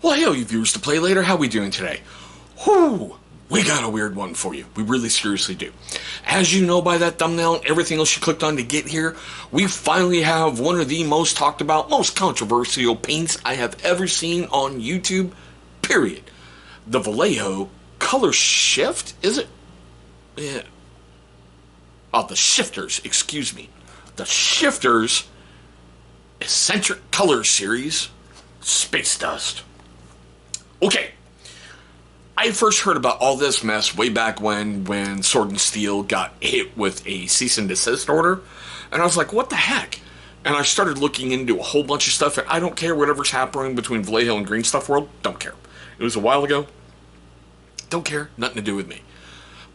Well, hey, all you viewers to Play Later, how we doing today? Whew, we got a weird one for you. We really seriously do. As you know by that thumbnail and everything else you clicked on to get here, we finally have one of the most talked about, most controversial paints I have ever seen on YouTube, period. The Vallejo Color Shift, is it? Yeah. Oh, the Shifters, excuse me. The Shifters Eccentric Color Series Space Dust. Okay, I first heard about all this mess way back when Sword and Steel got hit with a cease and desist order, and I was like, what the heck? And I started looking into a whole bunch of stuff, and I don't care whatever's happening between Vallejo and Green Stuff World, don't care. It was a while ago, don't care, nothing to do with me.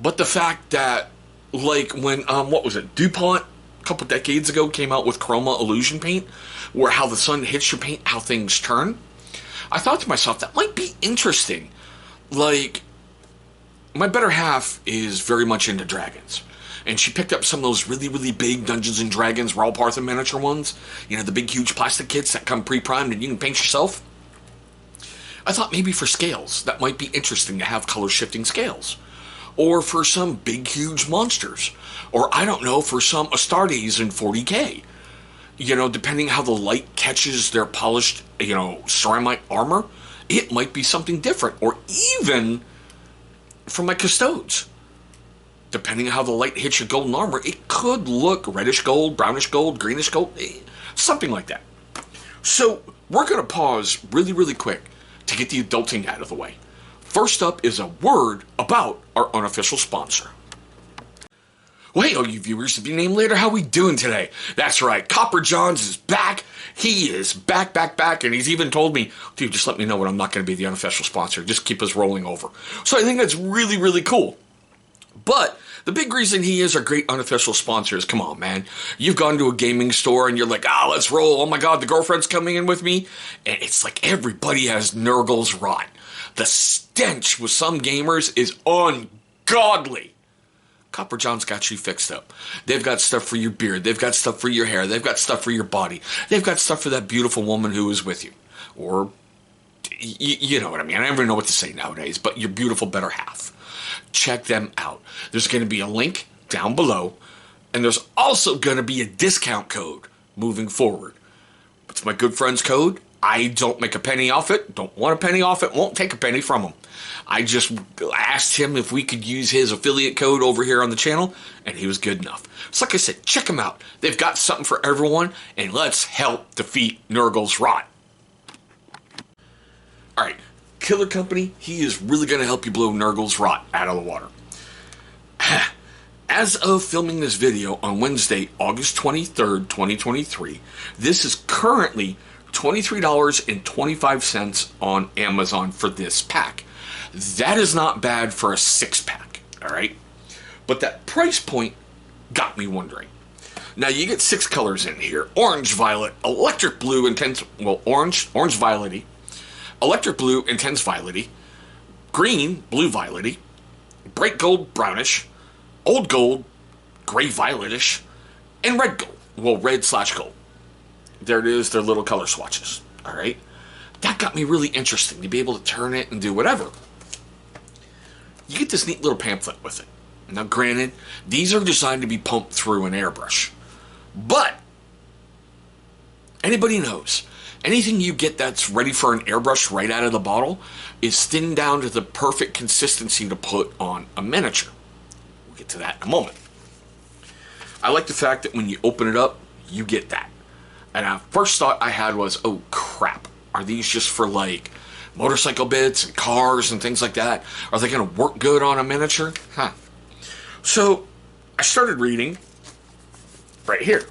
But the fact that, like, when, what was it, DuPont, a couple decades ago, came out with Chroma Illusion Paint, where how the sun hits your paint, how things turn, I thought to myself, that might be interesting. Like, my better half is very much into dragons. And she picked up some of those really, really big Dungeons and Dragons Raw Partha miniature ones. You know, the big, huge plastic kits that come pre-primed and you can paint yourself. I thought maybe for scales, that might be interesting to have color-shifting scales. Or for some big, huge monsters. Or, I don't know, for some Astartes in 40K. You know, depending how the light catches their polished, you know, ceramite armor, it might be something different. Or even for my custodes. Depending on how the light hits your golden armor, it could look reddish gold, brownish gold, greenish gold, something like that. So, we're going to pause really, really quick to get the adulting out of the way. First up is a word about our unofficial sponsor. Well, hey, all you viewers to be named later, how we doing today? That's right, Copper Johns is back. He is back, and he's even told me, dude, just let me know when I'm not going to be the unofficial sponsor. Just keep us rolling over. So I think that's really, really cool. But the big reason he is our great unofficial sponsor is, come on, man. You've gone to a gaming store and you're like, let's roll. Oh my God, the girlfriend's coming in with me. And it's like everybody has Nurgle's rot. The stench with some gamers is ungodly. Copper John's got you fixed up. They've got stuff for your beard. They've got stuff for your hair. They've got stuff for your body. They've got stuff for that beautiful woman who is with you. Or, you know what I mean. I don't even know what to say nowadays, but your beautiful better half. Check them out. There's going to be a link down below, and there's also going to be a discount code moving forward. It's my good friend's code. I don't make a penny off it. Don't want a penny off it. Won't take a penny from him. I just asked him if we could use his affiliate code over here on the channel, and he was good enough. So like I said, check them out. They've got something for everyone, and let's help defeat Nurgle's rot. All right, Killer Company, he is really going to help you blow Nurgle's rot out of the water. As of filming this video on Wednesday, August 23rd, 2023, this is currently $23.25 on Amazon for this pack. That is not bad for a 6-pack, all right? But that price point got me wondering. Now, you get 6 colors in here. Orange, violet, electric blue, intense, well, orange, violety, electric blue, intense violety, green, blue violety, bright gold, brownish, old gold, gray violetish, and red gold. Well, red/gold. There it is, their little color swatches, all right? That got me really interesting to be able to turn it and do whatever. You get this neat little pamphlet with it. Now, granted, these are designed to be pumped through an airbrush. But, anybody knows, anything you get that's ready for an airbrush right out of the bottle is thinned down to the perfect consistency to put on a miniature. We'll get to that in a moment. I like the fact that when you open it up, you get that. And the first thought I had was, oh crap, are these just for like motorcycle bits and cars and things like that? Are they going to work good on a miniature? So I started reading right here.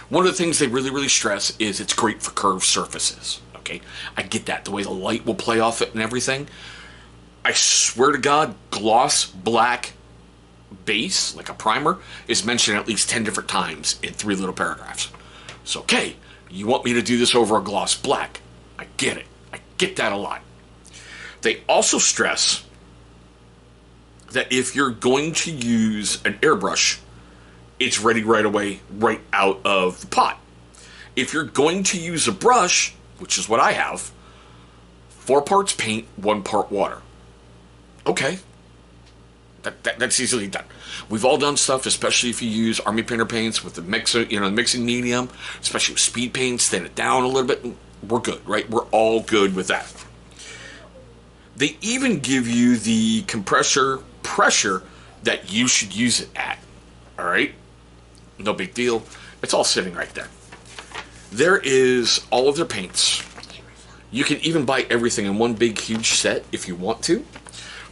One of the things they really, really stress is it's great for curved surfaces. Okay, I get that, the way the light will play off it and everything. I swear to God, gloss black base, like a primer, is mentioned at least 10 different times in 3 little paragraphs. So, okay, you want me to do this over a gloss black. I get it. I get that a lot. They also stress that if you're going to use an airbrush, it's ready right away, right out of the pot. If you're going to use a brush, which is what I have, 4 parts paint, 1 part water. Okay. That's easily done. We've all done stuff, especially if you use army painter paints with the mixer, the mixing medium, especially with speed paints, thin it down a little bit. We're good, right? We're all good with that. They even give you the compressor pressure that you should use it at. All right? No big deal. It's all sitting right there. There is all of their paints. You can even buy everything in one big, huge set if you want to.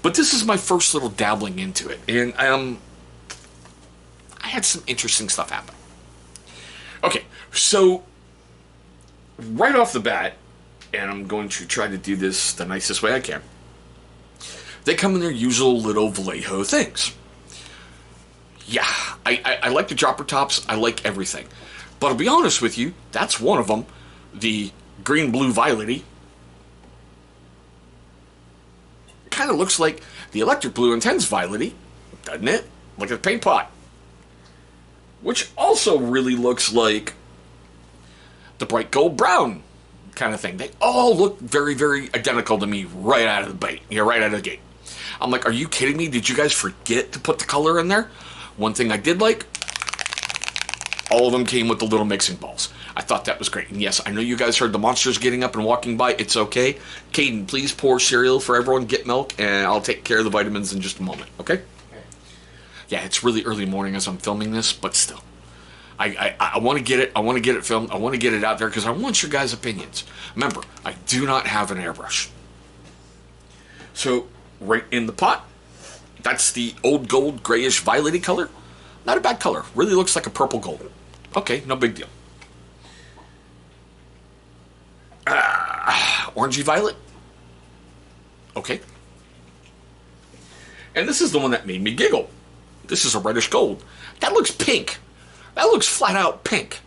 But this is my first little dabbling into it. And I had some interesting stuff happen. Okay, so right off the bat, and I'm going to try to do this the nicest way I can, they come in their usual little Vallejo things. Yeah, I like the dropper tops. I like everything. But I'll be honest with you, that's one of them. The green, blue, violet-y. Kind of looks like the electric blue intense violet-y, doesn't it? Like a paint pot. Which also really looks like the bright gold brown kind of thing. They all look very, very identical to me right out of the bait. Yeah, right out of the gate. I'm like, are you kidding me? Did you guys forget to put the color in there? One thing I did like, all of them came with the little mixing balls. I thought that was great. And yes, I know you guys heard the monsters getting up and walking by. It's okay. Caden, please pour cereal for everyone. Get milk, and I'll take care of the vitamins in just a moment. Okay? Yeah, it's really early morning as I'm filming this, but still. I want to get it. I want to get it filmed. I want to get it out there because I want your guys' opinions. Remember, I do not have an airbrush. So, right in the pot, that's the old gold, grayish, violet-y color. Not a bad color. Really looks like a purple gold. Okay, no big deal. Orangey violet. Okay. And this is the one that made me giggle. This is a reddish gold. That looks pink. That looks flat out pink.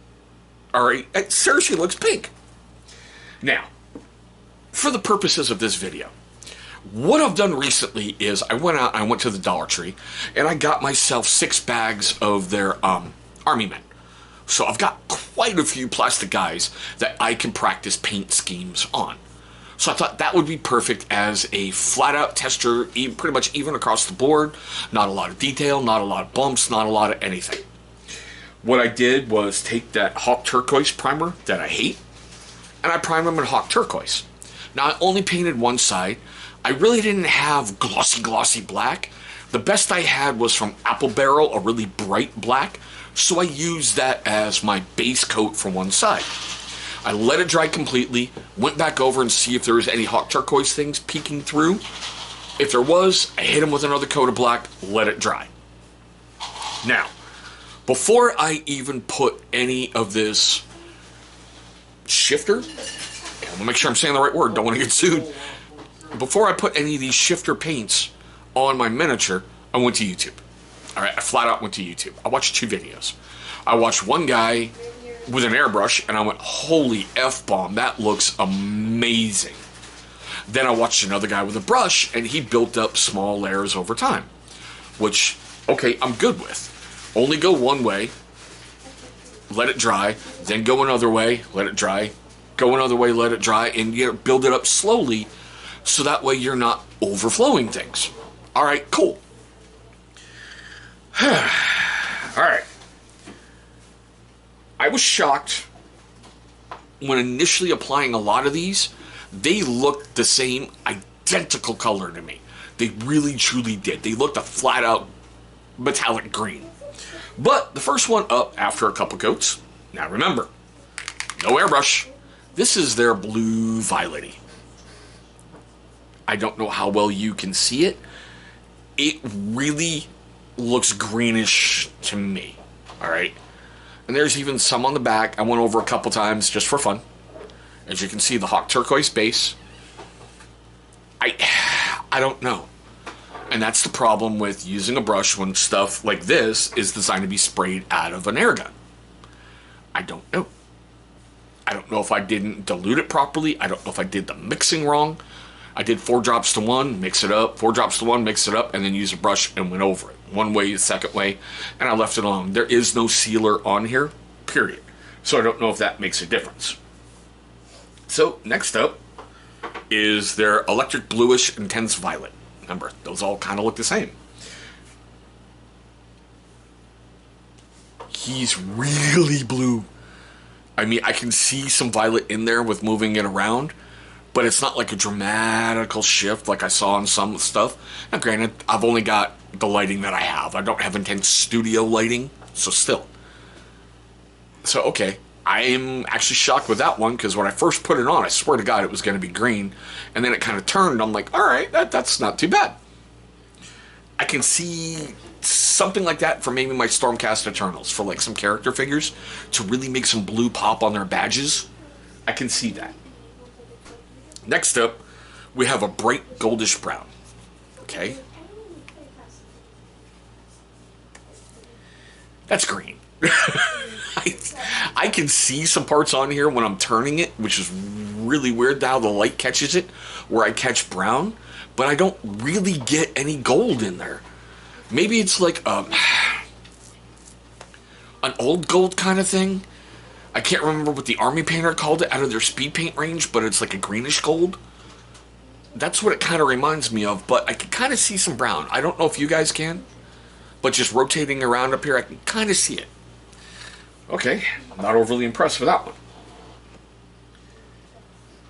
Alright, it seriously looks pink. Now, for the purposes of this video, what I've done recently is I went to the Dollar Tree, and I got myself 6 bags of their Army Men. So I've got quite a few plastic guys that I can practice paint schemes on. So I thought that would be perfect as a flat-out tester, pretty much even across the board. Not a lot of detail, not a lot of bumps, not a lot of anything. What I did was take that Hawk Turquoise primer that I hate, and I primed them in Hawk Turquoise. Now, I only painted one side. I really didn't have glossy black. The best I had was from Apple Barrel, a really bright black. So I used that as my base coat for one side. I let it dry completely, went back over and see if there was any Hawk Turquoise things peeking through. If there was, I hit them with another coat of black, let it dry. Now, before I even put any of this shifter, I'm gonna make sure I'm saying the right word, don't want to get sued. Before I put any of these shifter paints on my miniature, I went to YouTube. Alright, I flat out went to YouTube. I watched 2 videos. I watched one guy with an airbrush, and I went, holy F-bomb, that looks amazing. Then I watched another guy with a brush, and he built up small layers over time. Which, okay, I'm good with. Only go one way, let it dry, then go another way, let it dry, go another way, let it dry, and build it up slowly, so that way you're not overflowing things. Alright, cool. Alright. I was shocked when initially applying a lot of these, they looked the same, identical color to me. They really, truly did. They looked a flat out metallic green. But the first one up after a couple coats, now remember, no airbrush. This is their blue violet-y. I don't know how well you can see it. It really looks greenish to me. Alright? And there's even some on the back. I went over a couple times just for fun. As you can see, the Hawk Turquoise base. I don't know. And that's the problem with using a brush when stuff like this is designed to be sprayed out of an air gun. I don't know. I don't know if I didn't dilute it properly. I don't know if I did the mixing wrong. I did 4 drops to 1, mix it up, 4 drops to 1, mix it up, and then use a brush and went over it. One way, the second way, and I left it alone. There is no sealer on here, period. So I don't know if that makes a difference. So, next up, is their electric bluish intense violet. Remember, those all kind of look the same. He's really blue. I mean, I can see some violet in there with moving it around, but it's not like a dramatical shift like I saw on some stuff. Now, granted, I've only got the lighting that I have. I don't have intense studio lighting, so still. So, okay, I am actually shocked with that one, because when I first put it on, I swear to God it was going to be green, and then it kind of turned. I'm like, all right, that's not too bad. I can see something like that for maybe my Stormcast Eternals, for like some character figures, to really make some blue pop on their badges. I can see that. Next up, we have a bright goldish brown. Okay. That's green. I can see some parts on here when I'm turning it, which is really weird how the light catches it, where I catch brown, but I don't really get any gold in there. Maybe it's like an old gold kind of thing. I can't remember what the army painter called it out of their speed paint range, but it's like a greenish gold. That's what it kind of reminds me of, but I can kind of see some brown. I don't know if you guys can, but just rotating around up here, I can kind of see it. Okay, I'm not overly impressed with that one.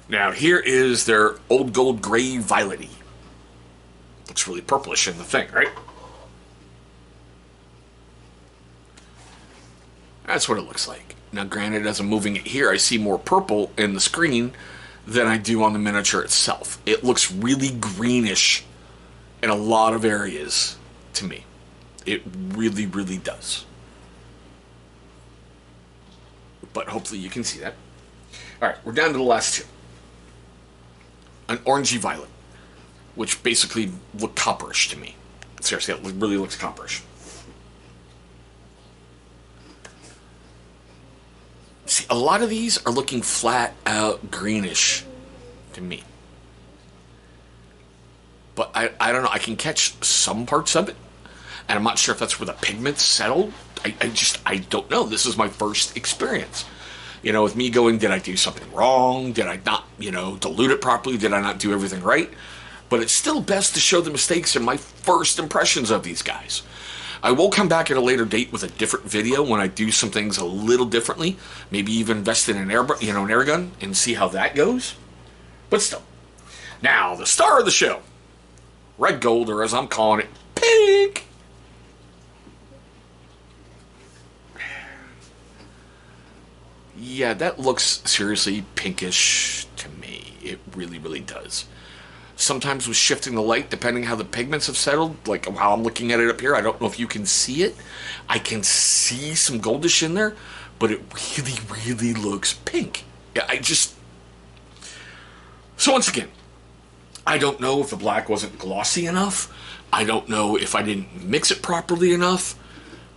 Now, here is their old gold gray violety. Looks really purplish in the thing, right? That's what it looks like. Now, granted, as I'm moving it here, I see more purple in the screen than I do on the miniature itself. It looks really greenish in a lot of areas to me. It really, really does. But hopefully you can see that. Alright, we're down to the last two. An orangey violet, which basically look copperish to me. Seriously, it really looks copperish. See, a lot of these are looking flat out greenish to me. But I don't know, I can catch some parts of it. And I'm not sure if that's where the pigments settled. I don't know. This is my first experience. You know, with me going, did I do something wrong? Did I not, dilute it properly? Did I not do everything right? But it's still best to show the mistakes in my first impressions of these guys. I will come back at a later date with a different video when I do some things a little differently. Maybe even invest in an air gun and see how that goes. But still. Now, the star of the show. Red gold, or as I'm calling it, pink. Yeah, that looks seriously pinkish to me. It really, really does. Sometimes with shifting the light, depending how the pigments have settled, like how I'm looking at it up here, I don't know if you can see it. I can see some goldish in there, but it really, really looks pink. Yeah, So once again, I don't know if the black wasn't glossy enough. I don't know if I didn't mix it properly enough.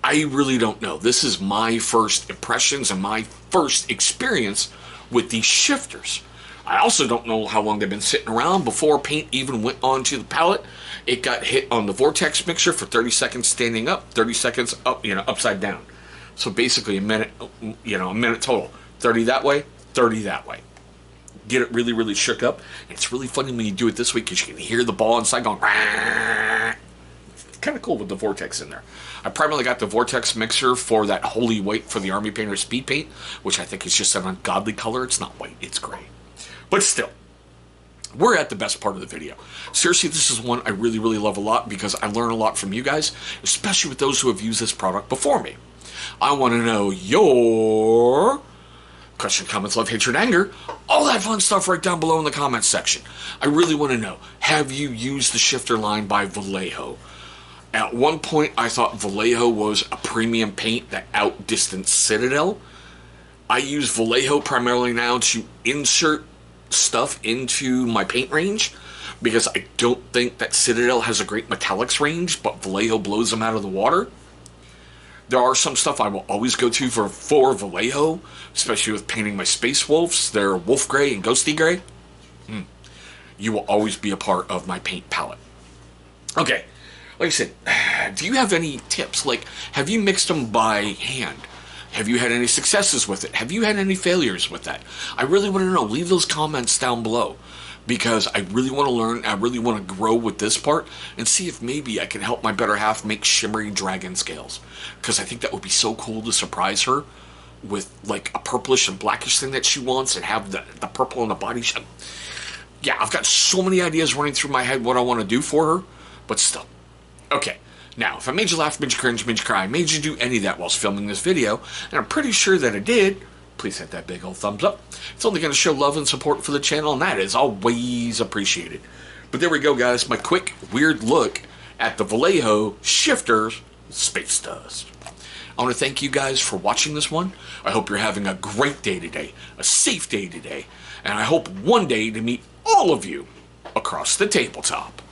I really don't know. This is my first impressions and my first experience with these shifters. I also don't know how long they've been sitting around before paint even went onto the palette. It got hit on the vortex mixer for 30 seconds standing up, 30 seconds up, upside down. So basically a minute total. 30 that way, 30 that way. Get it really, really shook up. And it's really funny when you do it this way because you can hear the ball inside going, Rah! It's kind of cool with the vortex in there. I primarily got the vortex mixer for that holy white for the Army Painter speed paint, which I think is just an ungodly color. It's not white, it's gray. But still, we're at the best part of the video. Seriously, this is one I really, really love a lot because I learn a lot from you guys, especially with those who have used this product before me. I want to know your question, comments, love, hatred, anger, all that fun stuff right down below in the comments section. I really want to know, have you used the shifter line by Vallejo? At one point, I thought Vallejo was a premium paint that outdistanced Citadel. I use Vallejo primarily now to insert stuff into my paint range because I don't think that Citadel has a great metallics range, but Vallejo blows them out of the water. There are some stuff I will always go to for Vallejo, especially with painting my Space Wolves. They're Wolf Gray and Ghosty Gray. You will always be a part of my paint palette. Okay, like I said, do you have any tips? Like, have you mixed them by hand? Have you had any successes with it? Have you had any failures with that? I really want to know. Leave those comments down below. because I really want to learn. I really want to grow with this part and see if maybe I can help my better half make shimmery dragon scales, because I think that would be so cool to surprise her with like a purplish and blackish thing that she wants, and have the purple in the body. Yeah, I've got so many ideas running through my head what I want to do for her, but still. Okay, now, if I made you laugh, made you cringe, made you cry, made you do any of that whilst filming this video, and I'm pretty sure that I did, please hit that big old thumbs up. It's only going to show love and support for the channel, and that is always appreciated. But there we go, guys. My quick, weird look at the Vallejo Shifters Space Dust. I want to thank you guys for watching this one. I hope you're having a great day today, a safe day today, and I hope one day to meet all of you across the tabletop.